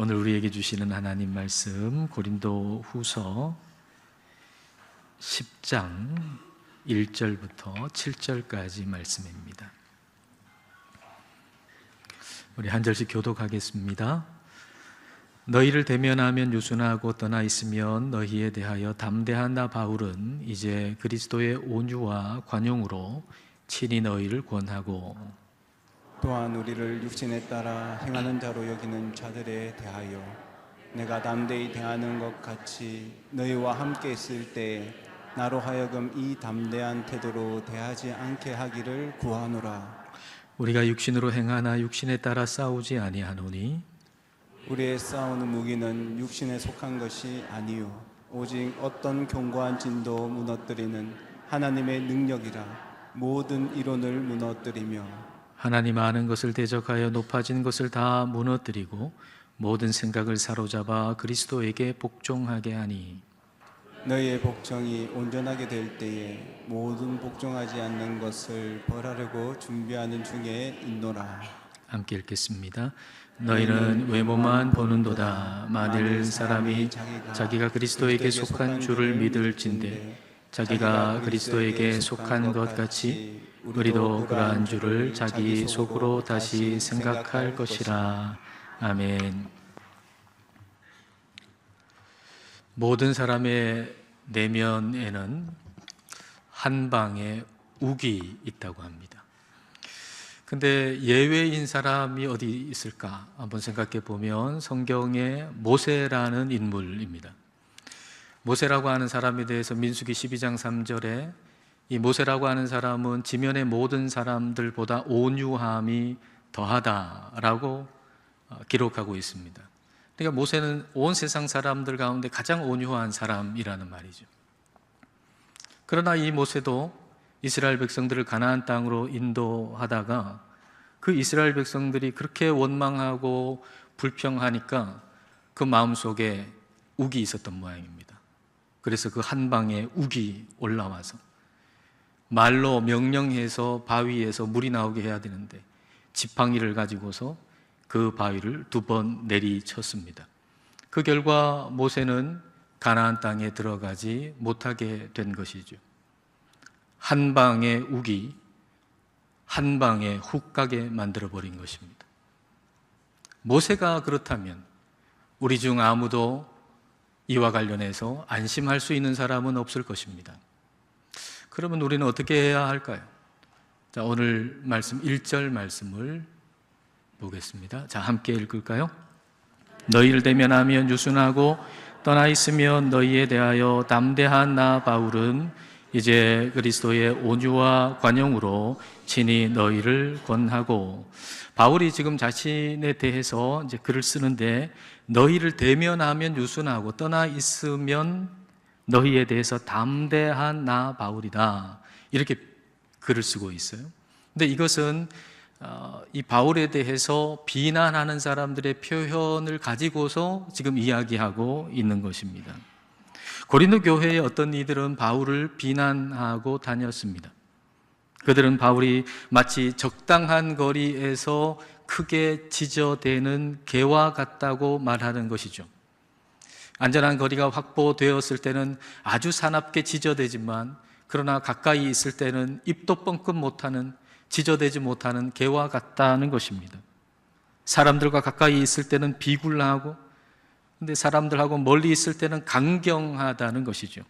오늘 우리에게 주시는 하나님 말씀 고린도 후서 10장 1절부터 7절까지 말씀입니다. 우리 한 절씩 교독하겠습니다. 너희를 대면하면 유순하고 떠나 있으면 너희에 대하여 담대한 나 바울은 이제 그리스도의 온유와 관용으로 친히 너희를 권하고 또한 우리를 육신에 따라 행하는 자로 여기는 자들에 대하여 내가 담대히 대하는 것 같이 너희와 함께 있을 때 나로 하여금 이 담대한 태도로 대하지 않게 하기를 구하노라. 우리가 육신으로 행하나 육신에 따라 싸우지 아니하노니 우리의 싸우는 무기는 육신에 속한 것이 아니요 오직 어떤 견고한 진도 무너뜨리는 하나님의 능력이라. 모든 이론을 무너뜨리며 하나님 아는 것을 대적하여 높아진 것을 다 무너뜨리고 모든 생각을 사로잡아 그리스도에게 복종하게 하니 너희의 복종이 온전하게 될 때에 모든 복종하지 않는 것을 벌하려고 준비하는 중에 있노라. 함께 읽겠습니다. 너희는 외모만 보는도다. 만일 사람이 자기가 그리스도에게 속한 줄을 믿을진대 자기가 그리스도에게 속한 것 같이 우리도 그러한 줄을 자기 속으로 다시 생각할 것이라. 아멘. 모든 사람의 내면에는 한 방의 욱이 있다고 합니다. 근데 예외인 사람이 어디 있을까? 한번 생각해 보면 성경에 모세라는 인물입니다. 모세라고 하는 사람에 대해서 민수기 12장 3절에 이 모세라고 하는 사람은 지면의 모든 사람들보다 온유함이 더하다라고 기록하고 있습니다. 그러니까 모세는 온 세상 사람들 가운데 가장 온유한 사람이라는 말이죠. 그러나 이 모세도 이스라엘 백성들을 가나안 땅으로 인도하다가 그 이스라엘 백성들이 그렇게 원망하고 불평하니까 그 마음속에 욱이 있었던 모양입니다. 그래서 그 한 방에 욱이 올라와서 말로 명령해서 바위에서 물이 나오게 해야 되는데 지팡이를 가지고서 그 바위를 2번 내리쳤습니다. 그 결과 모세는 가나안 땅에 들어가지 못하게 된 것이죠. 한 방의 욱이 한 방에 훅 가게 만들어버린 것입니다. 모세가 그렇다면 우리 중 아무도 이와 관련해서 안심할 수 있는 사람은 없을 것입니다. 그러면 우리는 어떻게 해야 할까요? 자, 오늘 말씀 1절 말씀을 보겠습니다. 자, 함께 읽을까요? 너희를 대면하면 유순하고 떠나 있으면 너희에 대하여 담대한 나 바울은 이제 그리스도의 온유와 관용으로 친히 너희를 권하고. 바울이 지금 자신에 대해서 이제 글을 쓰는데 너희를 대면하면 유순하고 떠나 있으면 너희에 대해서 담대한 나 바울이다. 이렇게 글을 쓰고 있어요. 근데 이것은 이 바울에 대해서 비난하는 사람들의 표현을 가지고서 지금 이야기하고 있는 것입니다. 고린도 교회의 어떤 이들은 바울을 비난하고 다녔습니다. 그들은 바울이 마치 적당한 거리에서 크게 지저대는 개와 같다고 말하는 것이죠. 안전한 거리가 확보되었을 때는 아주 사납게 지저대지만 그러나 가까이 있을 때는 입도 뻥끗 못하는, 지저대지 못하는 개와 같다는 것입니다. 사람들과 가까이 있을 때는 비굴하고 근데 사람들하고 멀리 있을 때는 강경하다는 것이죠.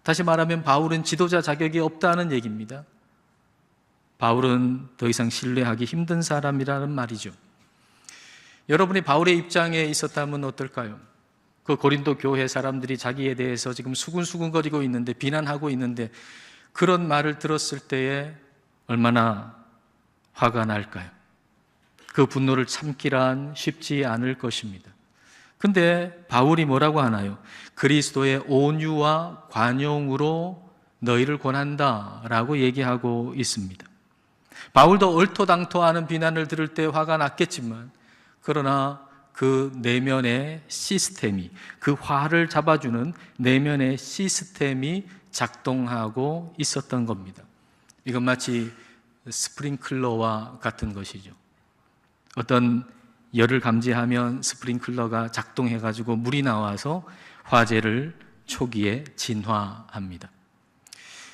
다시 말하면 바울은 지도자 자격이 없다는 얘기입니다. 바울은 더 이상 신뢰하기 힘든 사람이라는 말이죠. 여러분이 바울의 입장에 있었다면 어떨까요? 그 고린도 교회 사람들이 자기에 대해서 지금 수군수군거리고 있는데, 비난하고 있는데 그런 말을 들었을 때에 얼마나 화가 날까요? 그 분노를 참기란 쉽지 않을 것입니다. 근데 바울이 뭐라고 하나요? 그리스도의 온유와 관용으로 너희를 권한다라고 얘기하고 있습니다. 바울도 얼토당토하는 비난을 들을 때 화가 났겠지만 그러나 그 내면의 시스템이, 그 화를 잡아주는 내면의 시스템이 작동하고 있었던 겁니다. 이건 마치 스프링클러와 같은 것이죠. 어떤 열을 감지하면 스프링클러가 작동해가지고 물이 나와서 화재를 초기에 진화합니다.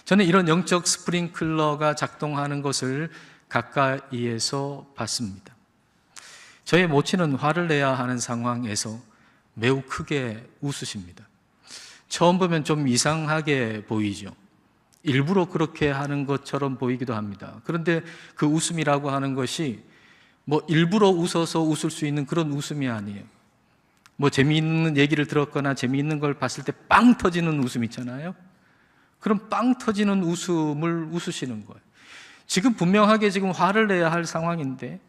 저는 이런 영적 스프링클러가 작동하는 것을 가까이에서 봤습니다. 저의 모친은 화를 내야 하는 상황에서 매우 크게 웃으십니다. 처음 보면 좀 이상하게 보이죠. 일부러 그렇게 하는 것처럼 보이기도 합니다. 그런데 그 웃음이라고 하는 것이 일부러 웃어서 웃을 수 있는 그런 웃음이 아니에요. 재미있는 얘기를 들었거나 재미있는 걸 봤을 때 빵 터지는 웃음 있잖아요. 그럼 빵 터지는 웃음을 웃으시는 거예요. 지금 분명하게 지금 화를 내야 할 상황인데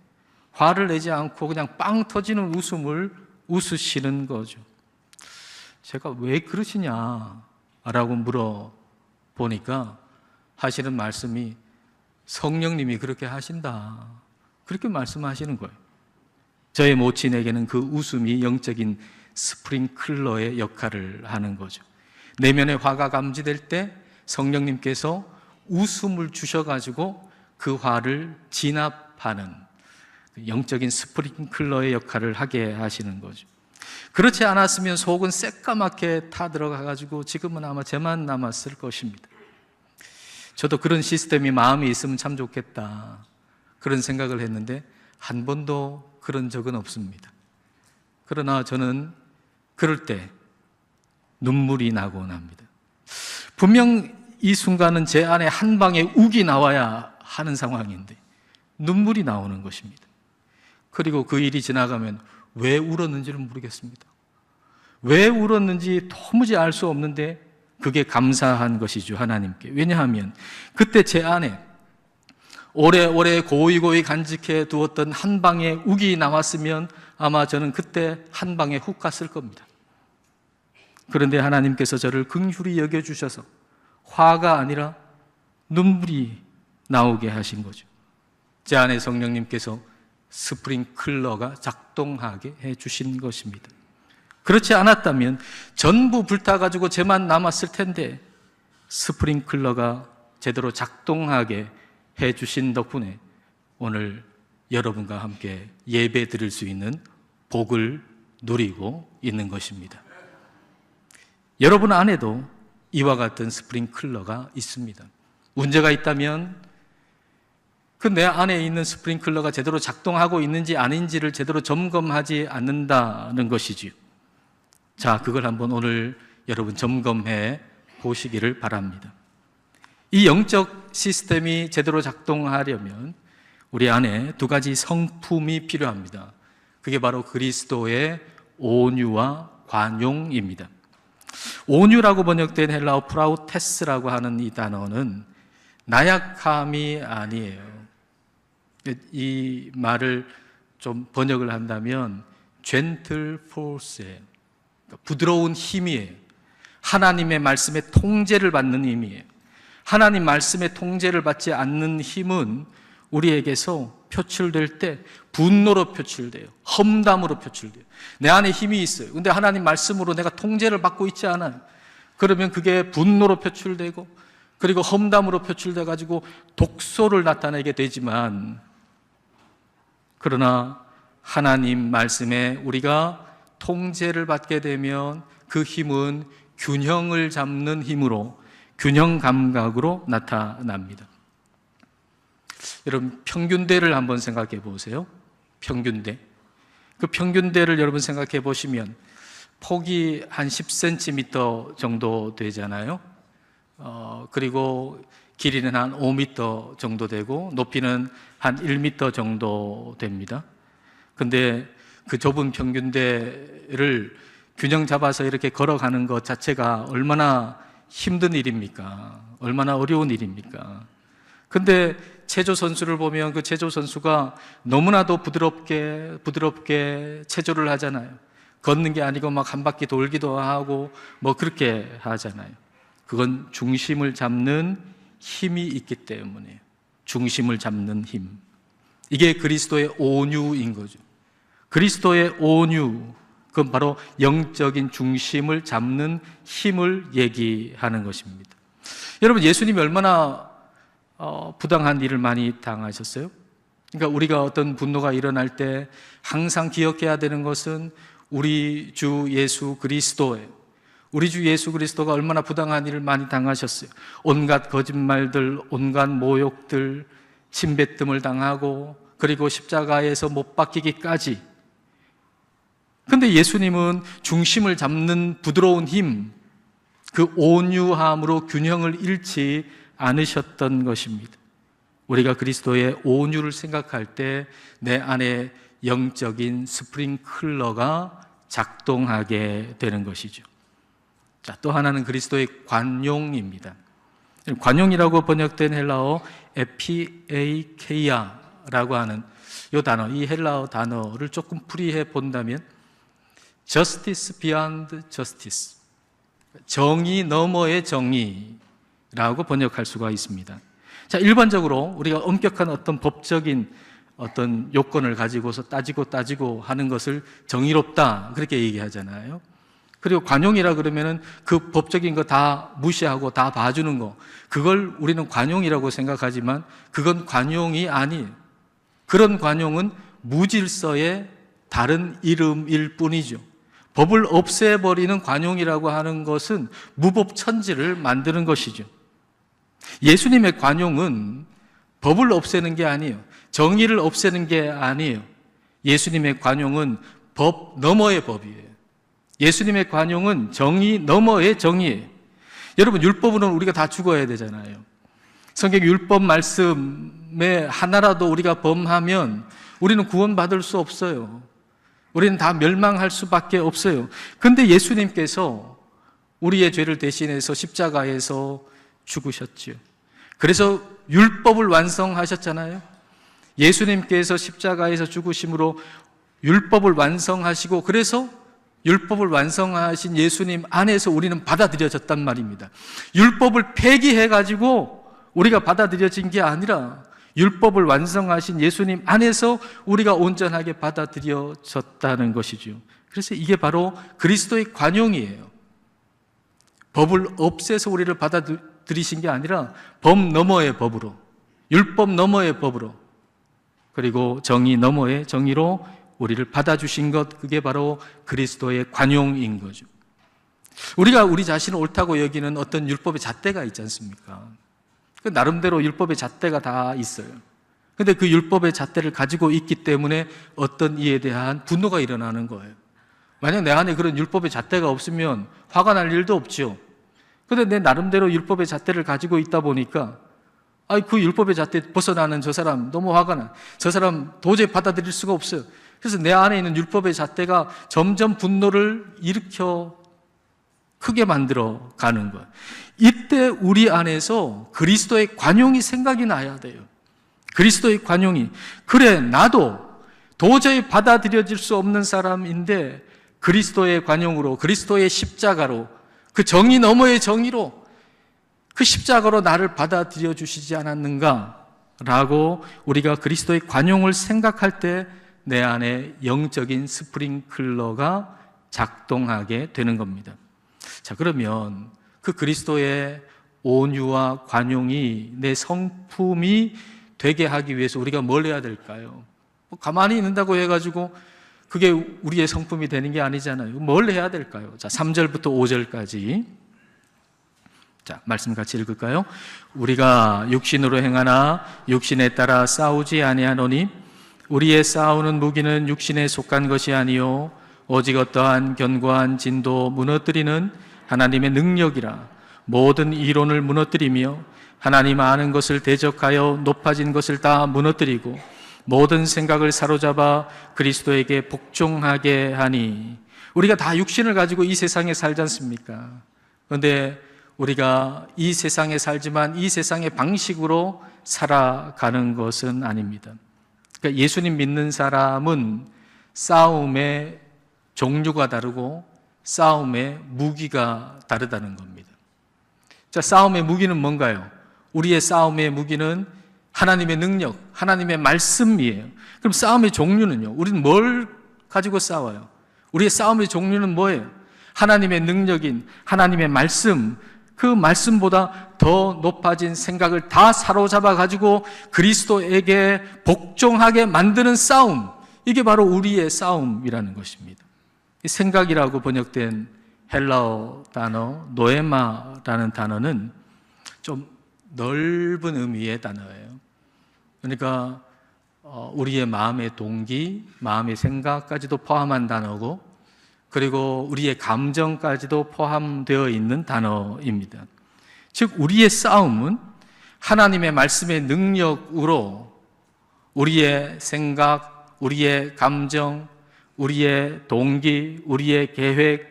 화를 내지 않고 그냥 빵 터지는 웃음을 웃으시는 거죠. 제가 왜 그러시냐라고 물어보니까 하시는 말씀이 성령님이 그렇게 하신다. 그렇게 말씀하시는 거예요. 저의 모친에게는 그 웃음이 영적인 스프링클러의 역할을 하는 거죠. 내면의 화가 감지될 때 성령님께서 웃음을 주셔가지고 그 화를 진압하는 영적인 스프링클러의 역할을 하게 하시는 거죠. 그렇지 않았으면 속은 새까맣게 타 들어가가지고 지금은 아마 저만 남았을 것입니다. 저도 그런 시스템이 마음에 있으면 참 좋겠다, 그런 생각을 했는데 한 번도 그런 적은 없습니다. 그러나 저는 그럴 때 눈물이 나곤 합니다. 분명 이 순간은 제 안에 한 방에 욱이 나와야 하는 상황인데 눈물이 나오는 것입니다. 그리고 그 일이 지나가면 왜 울었는지를 모르겠습니다. 왜 울었는지 도무지 알 수 없는데 그게 감사한 것이죠, 하나님께. 왜냐하면 그때 제 안에 오래오래 고이고이 간직해 두었던 한 방에 욱이 나왔으면 아마 저는 그때 한 방에 훅 갔을 겁니다. 그런데 하나님께서 저를 긍휼히 여겨주셔서 화가 아니라 눈물이 나오게 하신 거죠. 제 안에 성령님께서 스프링클러가 작동하게 해주신 것입니다. 그렇지 않았다면 전부 불타가지고 저만 남았을 텐데 스프링클러가 제대로 작동하게 해주신 덕분에 오늘 여러분과 함께 예배 드릴 수 있는 복을 누리고 있는 것입니다. 여러분 안에도 이와 같은 스프링클러가 있습니다. 문제가 있다면 그 내 안에 있는 스프링클러가 제대로 작동하고 있는지 아닌지를 제대로 점검하지 않는다는 것이지요. 자, 그걸 한번 오늘 여러분 점검해 보시기를 바랍니다. 이 영적 시스템이 제대로 작동하려면 우리 안에 두 가지 성품이 필요합니다. 그게 바로 그리스도의 온유와 관용입니다. 온유라고 번역된 헬라어 프라우테스라고 하는 이 단어는 나약함이 아니에요. 이 말을 좀 번역을 한다면 gentle force예요. 부드러운 힘이에요. 하나님의 말씀에 통제를 받는 힘이에요. 하나님 말씀에 통제를 받지 않는 힘은 우리에게서 표출될 때 분노로 표출돼요. 험담으로 표출돼요. 내 안에 힘이 있어요. 근데 하나님 말씀으로 내가 통제를 받고 있지 않아요. 그러면 그게 분노로 표출되고 그리고 험담으로 표출돼 가지고 독소를 나타내게 되지만, 그러나 하나님 말씀에 우리가 통제를 받게 되면 그 힘은 균형을 잡는 힘으로, 균형 감각으로 나타납니다. 여러분, 평균대를 한번 생각해 보세요. 평균대. 그 평균대를 여러분 생각해 보시면 폭이 한 10cm 정도 되잖아요. 그리고 길이는 한 5m 정도 되고 높이는 한 1m 정도 됩니다. 근데 그 좁은 평균대를 균형 잡아서 이렇게 걸어가는 것 자체가 얼마나 힘든 일입니까? 얼마나 어려운 일입니까? 근데 체조 선수를 보면 그 체조 선수가 너무나도 부드럽게 체조를 하잖아요. 걷는 게 아니고 막 한 바퀴 돌기도 하고 뭐 그렇게 하잖아요. 그건 중심을 잡는 힘이 있기 때문이에요. 중심을 잡는 힘. 이게 그리스도의 온유인 거죠. 그리스도의 온유, 그건 바로 영적인 중심을 잡는 힘을 얘기하는 것입니다. 여러분, 예수님이 얼마나 부당한 일을 많이 당하셨어요? 그러니까 우리가 어떤 분노가 일어날 때 항상 기억해야 되는 것은 우리 주 예수 그리스도예요. 우리 주 예수 그리스도가 얼마나 부당한 일을 많이 당하셨어요. 온갖 거짓말들, 온갖 모욕들, 침뱉음을 당하고 그리고 십자가에서 못 박히기까지. 근데 예수님은 중심을 잡는 부드러운 힘, 그 온유함으로 균형을 잃지 않으셨던 것입니다. 우리가 그리스도의 온유를 생각할 때 내 안에 영적인 스프링클러가 작동하게 되는 것이죠. 자, 또 하나는 그리스도의 관용입니다. 관용이라고 번역된 헬라어 에피에이케이아라고 하는 이 단어, 이 헬라어 단어를 조금 풀이해 본다면 justice beyond justice, 정의 너머의 정의라고 번역할 수가 있습니다. 자, 일반적으로 우리가 엄격한 어떤 법적인 어떤 요건을 가지고서 따지고 하는 것을 정의롭다 그렇게 얘기하잖아요. 그리고 관용이라 그러면은 그 법적인 거 다 무시하고 다 봐주는 거, 그걸 우리는 관용이라고 생각하지만 그건 관용이 아니에요. 그런 관용은 무질서의 다른 이름일 뿐이죠. 법을 없애버리는 관용이라고 하는 것은 무법천지를 만드는 것이죠. 예수님의 관용은 법을 없애는 게 아니에요. 정의를 없애는 게 아니에요. 예수님의 관용은 법 너머의 법이에요. 예수님의 관용은 정의 너머의 정의예요. 여러분, 율법으로는 우리가 다 죽어야 되잖아요. 성경 율법 말씀에 하나라도 우리가 범하면 우리는 구원받을 수 없어요. 우리는 다 멸망할 수밖에 없어요. 그런데 예수님께서 우리의 죄를 대신해서 십자가에서 죽으셨지요. 그래서 율법을 완성하셨잖아요. 예수님께서 십자가에서 죽으심으로 율법을 완성하시고, 그래서 율법을 완성하신 예수님 안에서 우리는 받아들여졌단 말입니다. 율법을 폐기해가지고 우리가 받아들여진 게 아니라 율법을 완성하신 예수님 안에서 우리가 온전하게 받아들여졌다는 것이죠. 그래서 이게 바로 그리스도의 관용이에요. 법을 없애서 우리를 받아들이신 게 아니라 법 너머의 법으로, 율법 너머의 법으로, 그리고 정의 너머의 정의로 우리를 받아주신 것, 그게 바로 그리스도의 관용인 거죠. 우리가 우리 자신을 옳다고 여기는 어떤 율법의 잣대가 있지 않습니까? 나름대로 율법의 잣대가 다 있어요. 그런데 그 율법의 잣대를 가지고 있기 때문에 어떤 이에 대한 분노가 일어나는 거예요. 만약 내 안에 그런 율법의 잣대가 없으면 화가 날 일도 없죠. 그런데 내 나름대로 율법의 잣대를 가지고 있다 보니까 그 율법의 잣대 벗어나는 저 사람 너무 화가 나. 저 사람 도저히 받아들일 수가 없어요. 그래서 내 안에 있는 율법의 잣대가 점점 분노를 일으켜 크게 만들어 가는 거예요. 이때 우리 안에서 그리스도의 관용이 생각이 나야 돼요. 그리스도의 관용이. 그래, 나도 도저히 받아들여질 수 없는 사람인데 그리스도의 관용으로, 그리스도의 십자가로, 그 정의 너머의 정의로, 그 십자가로 나를 받아들여 주시지 않았는가? 라고 우리가 그리스도의 관용을 생각할 때 내 안에 영적인 스프링클러가 작동하게 되는 겁니다. 자, 그러면 그 그리스도의 온유와 관용이 내 성품이 되게 하기 위해서 우리가 뭘 해야 될까요? 가만히 있는다고 해가지고 그게 우리의 성품이 되는 게 아니잖아요. 뭘 해야 될까요? 자, 3절부터 5절까지. 자, 말씀 같이 읽을까요? 우리가 육신으로 행하나 육신에 따라 싸우지 아니하노니 우리의 싸우는 무기는 육신에 속한 것이 아니요 오직 어떠한 견고한 진도 무너뜨리는 하나님의 능력이라. 모든 이론을 무너뜨리며 하나님 아는 것을 대적하여 높아진 것을 다 무너뜨리고 모든 생각을 사로잡아 그리스도에게 복종하게 하니. 우리가 다 육신을 가지고 이 세상에 살지 않습니까? 그런데 우리가 이 세상에 살지만 이 세상의 방식으로 살아가는 것은 아닙니다. 그러니까 예수님 믿는 사람은 싸움의 종류가 다르고 싸움의 무기가 다르다는 겁니다. 자, 싸움의 무기는 뭔가요? 우리의 싸움의 무기는 하나님의 능력, 하나님의 말씀이에요. 그럼 싸움의 종류는요? 우리는 뭘 가지고 싸워요? 우리의 싸움의 종류는 뭐예요? 하나님의 능력인 하나님의 말씀, 그 말씀보다 더 높아진 생각을 다 사로잡아 가지고 그리스도에게 복종하게 만드는 싸움, 이게 바로 우리의 싸움이라는 것입니다. 이 생각이라고 번역된 헬라어 단어 노에마라는 단어는 좀 넓은 의미의 단어예요. 그러니까 우리의 마음의 동기, 마음의 생각까지도 포함한 단어고, 그리고 우리의 감정까지도 포함되어 있는 단어입니다. 즉 우리의 싸움은 하나님의 말씀의 능력으로 우리의 생각, 우리의 감정, 우리의 동기, 우리의 계획,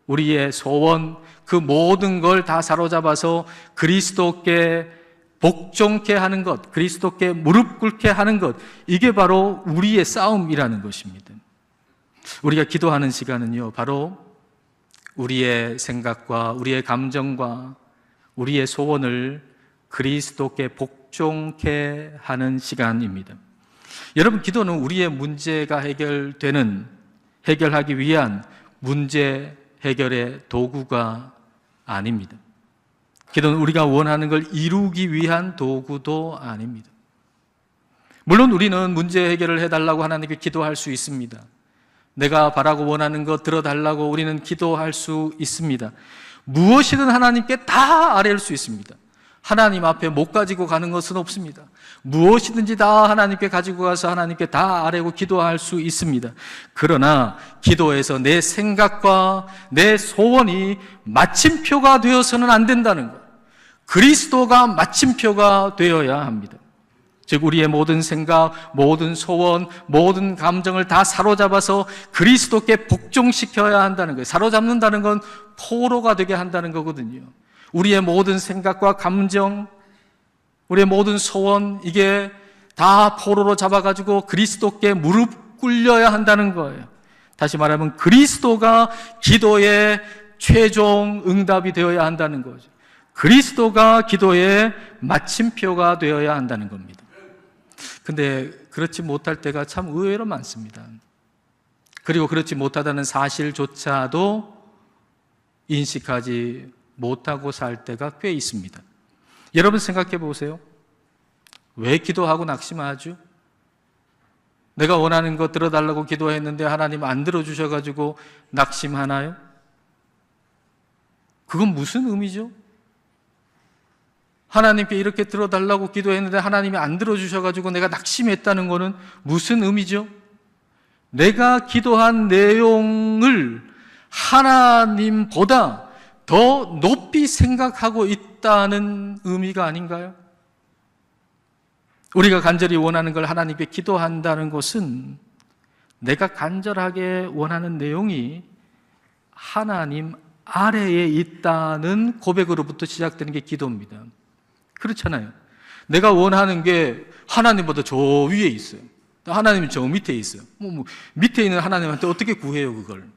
우리의 소원, 그 모든 걸 다 사로잡아서 그리스도께 복종케 하는 것, 그리스도께 무릎 꿇게 하는 것, 이게 바로 우리의 싸움이라는 것입니다. 우리가 기도하는 시간은요, 바로 우리의 생각과 우리의 감정과 우리의 소원을 그리스도께 복종케 하는 시간입니다. 여러분, 기도는 우리의 문제가 해결하기 위한 문제 해결의 도구가 아닙니다. 기도는 우리가 원하는 걸 이루기 위한 도구도 아닙니다. 물론 우리는 문제 해결을 해달라고 하나님께 기도할 수 있습니다. 내가 바라고 원하는 것 들어달라고 우리는 기도할 수 있습니다. 무엇이든 하나님께 다 아뢰일 수 있습니다. 하나님 앞에 못 가지고 가는 것은 없습니다. 무엇이든지 다 하나님께 가지고 가서 하나님께 다 아뢰고 기도할 수 있습니다. 그러나 기도에서 내 생각과 내 소원이 마침표가 되어서는 안 된다는 것, 그리스도가 마침표가 되어야 합니다. 즉 우리의 모든 생각, 모든 소원, 모든 감정을 다 사로잡아서 그리스도께 복종시켜야 한다는 거예요. 사로잡는다는 건 포로가 되게 한다는 거거든요. 우리의 모든 생각과 감정, 우리의 모든 소원, 이게 다 포로로 잡아가지고 그리스도께 무릎 꿇려야 한다는 거예요. 다시 말하면 그리스도가 기도의 최종 응답이 되어야 한다는 거죠. 그리스도가 기도의 마침표가 되어야 한다는 겁니다. 근데 그렇지 못할 때가 참 의외로 많습니다. 그리고 그렇지 못하다는 사실조차도 인식하지 못하고 살 때가 꽤 있습니다. 여러분 생각해 보세요. 왜 기도하고 낙심하죠? 내가 원하는 거 들어달라고 기도했는데 하나님 안 들어주셔가지고 낙심하나요? 그건 무슨 의미죠? 하나님께 이렇게 들어달라고 기도했는데 하나님이 안 들어주셔가지고 내가 낙심했다는 것은 무슨 의미죠? 내가 기도한 내용을 하나님보다 더 높이 생각하고 있다는 의미가 아닌가요? 우리가 간절히 원하는 걸 하나님께 기도한다는 것은 내가 간절하게 원하는 내용이 하나님 아래에 있다는 고백으로부터 시작되는 게 기도입니다. 그렇잖아요. 내가 원하는 게 하나님보다 저 위에 있어요. 하나님이 저 밑에 있어요. 밑에 있는 하나님한테 어떻게 구해요, 그걸?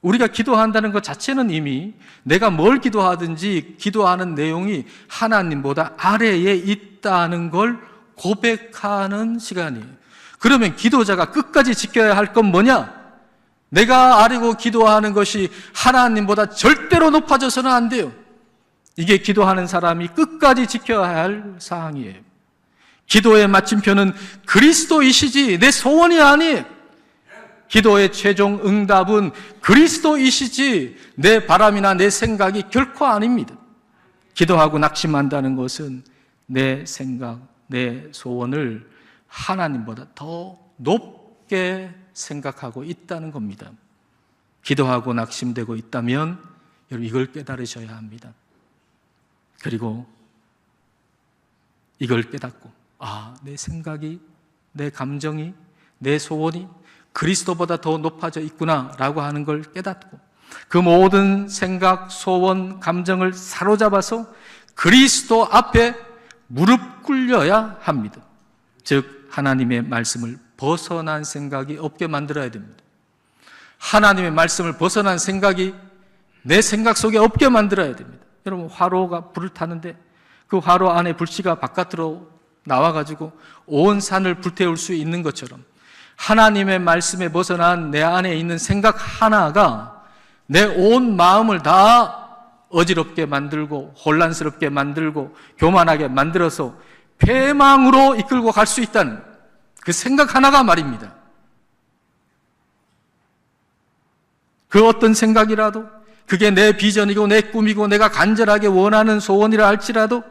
우리가 기도한다는 것 자체는 이미 내가 뭘 기도하든지 기도하는 내용이 하나님보다 아래에 있다는 걸 고백하는 시간이에요. 그러면 기도자가 끝까지 지켜야 할 건 뭐냐? 내가 아뢰고 기도하는 것이 하나님보다 절대로 높아져서는 안 돼요. 이게 기도하는 사람이 끝까지 지켜야 할 사항이에요. 기도의 마침표는 그리스도이시지 내 소원이 아니에요. 기도의 최종 응답은 그리스도이시지 내 바람이나 내 생각이 결코 아닙니다. 기도하고 낙심한다는 것은 내 생각, 내 소원을 하나님보다 더 높게 생각하고 있다는 겁니다. 기도하고 낙심되고 있다면 여러분 이걸 깨달으셔야 합니다. 그리고 이걸 깨닫고 내 생각이, 내 감정이, 내 소원이 그리스도보다 더 높아져 있구나 라고 하는 걸 깨닫고 그 모든 생각, 소원, 감정을 사로잡아서 그리스도 앞에 무릎 꿇려야 합니다. 즉 하나님의 말씀을 벗어난 생각이 없게 만들어야 됩니다. 하나님의 말씀을 벗어난 생각이 내 생각 속에 없게 만들어야 됩니다. 여러분 화로가 불을 타는데 그 화로 안에 불씨가 바깥으로 나와가지고 온 산을 불태울 수 있는 것처럼 하나님의 말씀에 벗어난 내 안에 있는 생각 하나가 내 온 마음을 다 어지럽게 만들고 혼란스럽게 만들고 교만하게 만들어서 패망으로 이끌고 갈 수 있다는 그 생각 하나가 말입니다. 그 어떤 생각이라도 그게 내 비전이고 내 꿈이고 내가 간절하게 원하는 소원이라 할지라도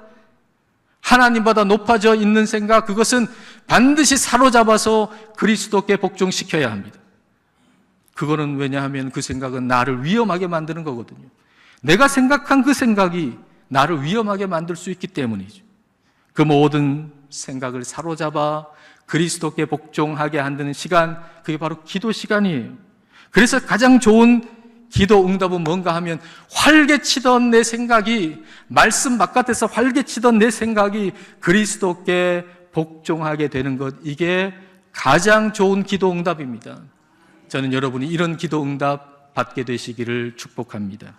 하나님보다 높아져 있는 생각, 그것은 반드시 사로잡아서 그리스도께 복종시켜야 합니다. 그거는 왜냐하면 그 생각은 나를 위험하게 만드는 거거든요. 내가 생각한 그 생각이 나를 위험하게 만들 수 있기 때문이죠. 그 모든 생각을 사로잡아 그리스도께 복종하게 한다는 시간, 그게 바로 기도 시간이에요. 그래서 가장 좋은 기도 응답은 뭔가 하면 활개치던 내 생각이, 말씀 바깥에서 활개치던 내 생각이 그리스도께 복종하게 되는 것, 이게 가장 좋은 기도 응답입니다. 저는 여러분이 이런 기도 응답 받게 되시기를 축복합니다.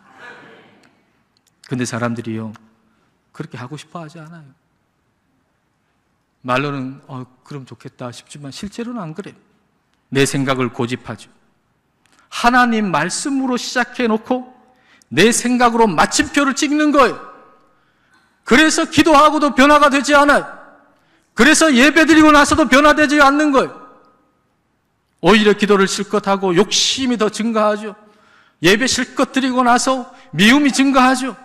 근데 사람들이요, 그렇게 하고 싶어 하지 않아요. 말로는 그럼 좋겠다 싶지만 실제로는 안 그래요. 내 생각을 고집하죠. 하나님 말씀으로 시작해 놓고 내 생각으로 마침표를 찍는 거예요. 그래서 기도하고도 변화가 되지 않아요. 그래서 예배드리고 나서도 변화되지 않는 거예요. 오히려 기도를 실컷 하고 욕심이 더 증가하죠. 예배 실컷 드리고 나서 미움이 증가하죠.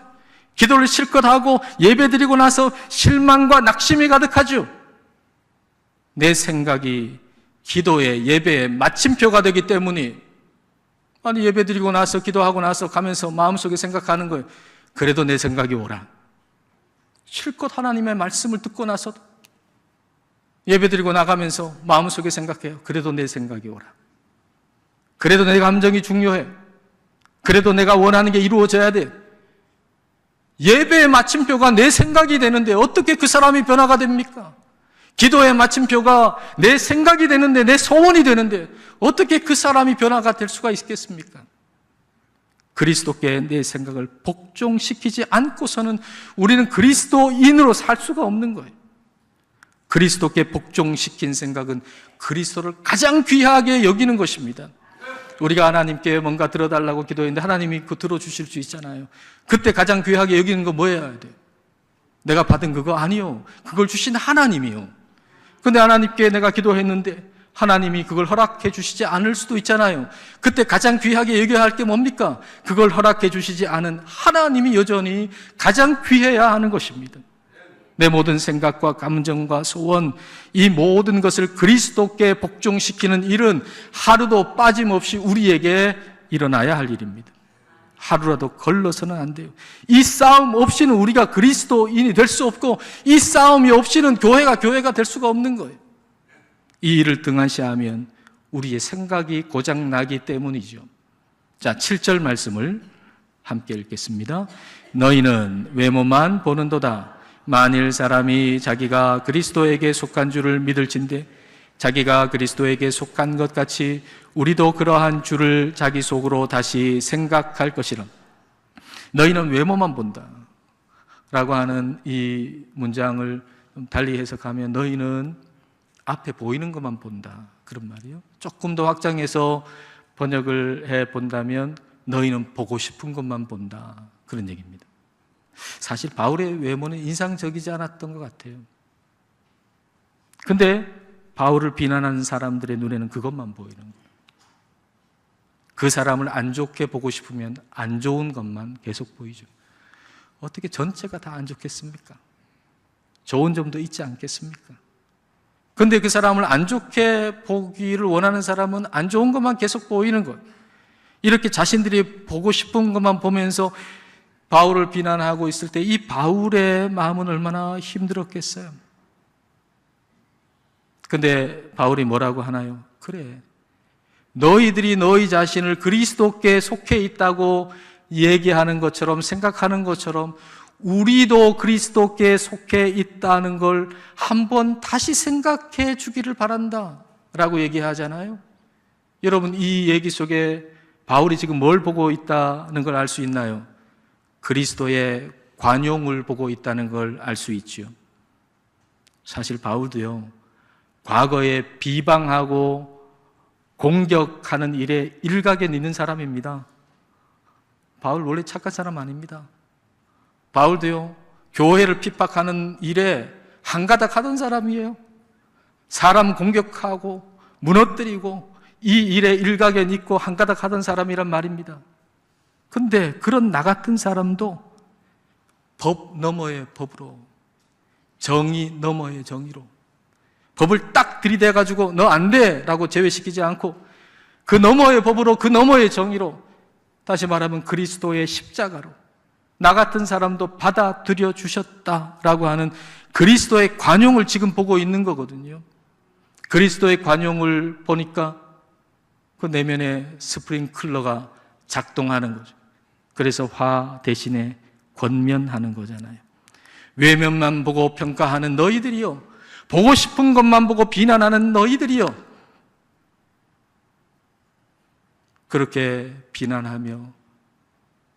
기도를 실컷 하고 예배 드리고 나서 실망과 낙심이 가득하죠. 내 생각이 기도의 예배의 마침표가 되기 때문에, 아니 예배 드리고 나서 기도하고 나서 가면서 마음속에 생각하는 거예요. 그래도 내 생각이 오라. 실컷 하나님의 말씀을 듣고 나서도 예배 드리고 나가면서 마음속에 생각해요. 그래도 내 생각이 오라. 그래도 내 감정이 중요해. 그래도 내가 원하는 게 이루어져야 돼. 예배의 마침표가 내 생각이 되는데 어떻게 그 사람이 변화가 됩니까? 기도의 마침표가 내 생각이 되는데, 내 소원이 되는데 어떻게 그 사람이 변화가 될 수가 있겠습니까? 그리스도께 내 생각을 복종시키지 않고서는 우리는 그리스도인으로 살 수가 없는 거예요. 그리스도께 복종시킨 생각은 그리스도를 가장 귀하게 여기는 것입니다. 우리가 하나님께 뭔가 들어달라고 기도했는데 하나님이 그거 들어주실 수 있잖아요. 그때 가장 귀하게 여기는 거 뭐 해야 돼요? 내가 받은 그거 아니요. 그걸 주신 하나님이요. 근데 하나님께 내가 기도했는데 하나님이 그걸 허락해 주시지 않을 수도 있잖아요. 그때 가장 귀하게 여겨야 할 게 뭡니까? 그걸 허락해 주시지 않은 하나님이 여전히 가장 귀해야 하는 것입니다. 내 모든 생각과 감정과 소원, 이 모든 것을 그리스도께 복종시키는 일은 하루도 빠짐없이 우리에게 일어나야 할 일입니다. 하루라도 걸러서는 안 돼요. 이 싸움 없이는 우리가 그리스도인이 될 수 없고, 이 싸움이 없이는 교회가 될 수가 없는 거예요. 이 일을 등한시하면 우리의 생각이 고장나기 때문이죠. 자, 7절 말씀을 함께 읽겠습니다. 너희는 외모만 보는도다. 만일 사람이 자기가 그리스도에게 속한 줄을 믿을진대 자기가 그리스도에게 속한 것 같이 우리도 그러한 줄을 자기 속으로 다시 생각할 것이라. 너희는 외모만 본다 라고 하는 이 문장을 달리 해석하면 너희는 앞에 보이는 것만 본다, 그런 말이에요. 조금 더 확장해서 번역을 해본다면 너희는 보고 싶은 것만 본다, 그런 얘기입니다. 사실 바울의 외모는 인상적이지 않았던 것 같아요. 근데 바울을 비난하는 사람들의 눈에는 그것만 보이는 거예요. 그 사람을 안 좋게 보고 싶으면 안 좋은 것만 계속 보이죠. 어떻게 전체가 다 안 좋겠습니까? 좋은 점도 있지 않겠습니까? 근데 그 사람을 안 좋게 보기를 원하는 사람은 안 좋은 것만 계속 보이는 거예요. 이렇게 자신들이 보고 싶은 것만 보면서 바울을 비난하고 있을 때 이 바울의 마음은 얼마나 힘들었겠어요. 근데 바울이 뭐라고 하나요? 그래, 너희들이 너희 자신을 그리스도께 속해 있다고 얘기하는 것처럼, 생각하는 것처럼 우리도 그리스도께 속해 있다는 걸 한번 다시 생각해 주기를 바란다 라고 얘기하잖아요. 여러분, 이 얘기 속에 바울이 지금 뭘 보고 있다는 걸 알 수 있나요? 그리스도의 관용을 보고 있다는 걸 알 수 있죠. 사실 바울도요, 과거에 비방하고 공격하는 일에 일각에 있는 사람입니다. 바울 원래 착한 사람 아닙니다. 바울도요, 교회를 핍박하는 일에 한가닥 하던 사람이에요. 사람 공격하고 무너뜨리고 이 일에 일가견 있고 한가닥 하던 사람이란 말입니다. 근데 그런 나 같은 사람도 법 너머의 법으로, 정의 너머의 정의로, 법을 딱 들이대가지고 너 안 돼! 라고 제외시키지 않고 그 너머의 법으로, 그 너머의 정의로, 다시 말하면 그리스도의 십자가로 나 같은 사람도 받아들여 주셨다라고 하는 그리스도의 관용을 지금 보고 있는 거거든요. 그리스도의 관용을 보니까 그 내면에 스프링클러가 작동하는 거죠. 그래서 화 대신에 권면하는 거잖아요. 외면만 보고 평가하는 너희들이요, 보고 싶은 것만 보고 비난하는 너희들이요, 그렇게 비난하며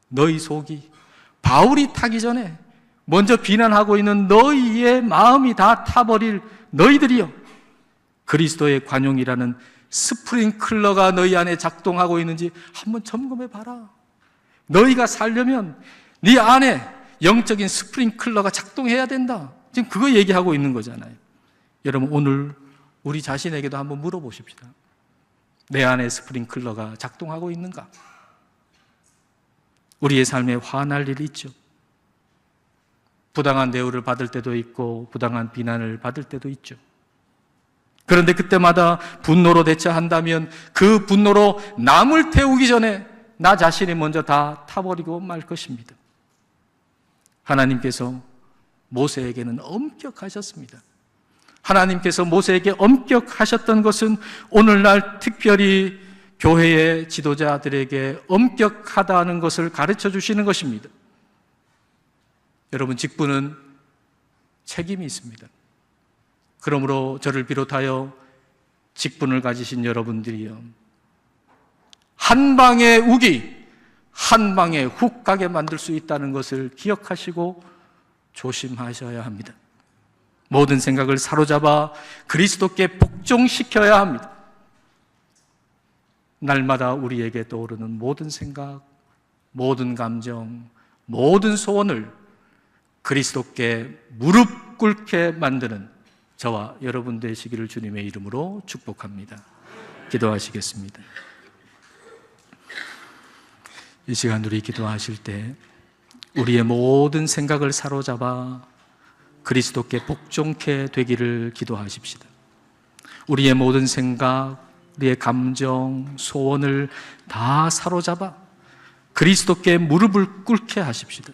너희 속이 바울이 타기 전에 먼저 비난하고 있는 너희의 마음이 다 타버릴 너희들이요, 그리스도의 관용이라는 스프링클러가 너희 안에 작동하고 있는지 한번 점검해 봐라. 너희가 살려면 네 안에 영적인 스프링클러가 작동해야 된다. 지금 그거 얘기하고 있는 거잖아요. 여러분, 오늘 우리 자신에게도 한번 물어보십시다. 내 안에 스프링클러가 작동하고 있는가? 우리의 삶에 화날 일이 있죠. 부당한 대우를 받을 때도 있고 부당한 비난을 받을 때도 있죠. 그런데 그때마다 분노로 대처한다면 그 분노로 남을 태우기 전에 나 자신이 먼저 다 타버리고 말 것입니다. 하나님께서 모세에게는 엄격하셨습니다. 하나님께서 모세에게 엄격하셨던 것은 오늘날 특별히 교회의 지도자들에게 엄격하다는 것을 가르쳐 주시는 것입니다. 여러분, 직분은 책임이 있습니다. 그러므로 저를 비롯하여 직분을 가지신 여러분들이요, 한 방의 우기, 한 방에 훅 가게 만들 수 있다는 것을 기억하시고 조심하셔야 합니다. 모든 생각을 사로잡아 그리스도께 복종시켜야 합니다. 날마다 우리에게 떠오르는 모든 생각, 모든 감정, 모든 소원을 그리스도께 무릎 꿇게 만드는 저와 여러분 되시기를 주님의 이름으로 축복합니다. 기도하시겠습니다. 이 시간 우리 기도하실 때 우리의 모든 생각을 사로잡아 그리스도께 복종케 되기를 기도하십시다. 우리의 모든 생각, 우리의 감정, 소원을 다 사로잡아 그리스도께 무릎을 꿇게 하십시다.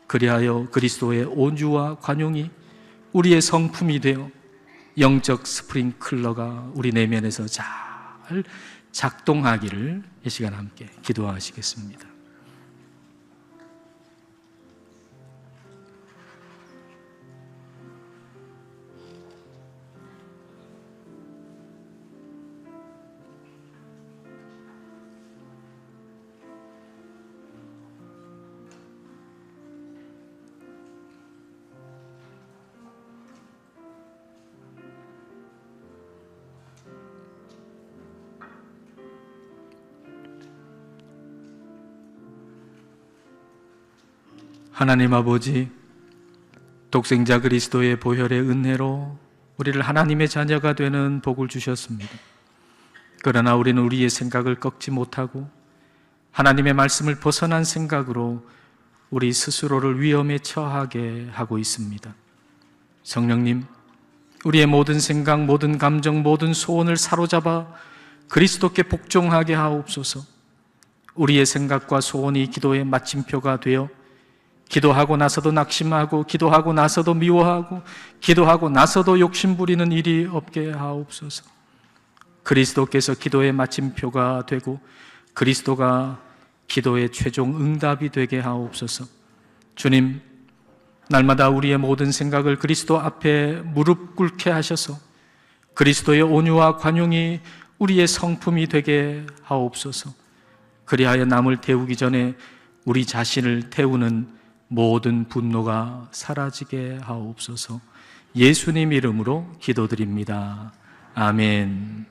그리하여 그리스도의 온유와 관용이 우리의 성품이 되어 영적 스프링클러가 우리 내면에서 잘 작동하기를 이 시간 함께 기도하시겠습니다. 하나님 아버지, 독생자 그리스도의 보혈의 은혜로 우리를 하나님의 자녀가 되는 복을 주셨습니다. 그러나 우리는 우리의 생각을 꺾지 못하고 하나님의 말씀을 벗어난 생각으로 우리 스스로를 위험에 처하게 하고 있습니다. 성령님, 우리의 모든 생각, 모든 감정, 모든 소원을 사로잡아 그리스도께 복종하게 하옵소서. 우리의 생각과 소원이 기도의 마침표가 되어 기도하고 나서도 낙심하고 기도하고 나서도 미워하고 기도하고 나서도 욕심부리는 일이 없게 하옵소서. 그리스도께서 기도의 마침표가 되고 그리스도가 기도의 최종 응답이 되게 하옵소서. 주님, 날마다 우리의 모든 생각을 그리스도 앞에 무릎 꿇게 하셔서 그리스도의 온유와 관용이 우리의 성품이 되게 하옵소서. 그리하여 남을 태우기 전에 우리 자신을 태우는 모든 분노가 사라지게 하옵소서. 예수님 이름으로 기도드립니다. 아멘.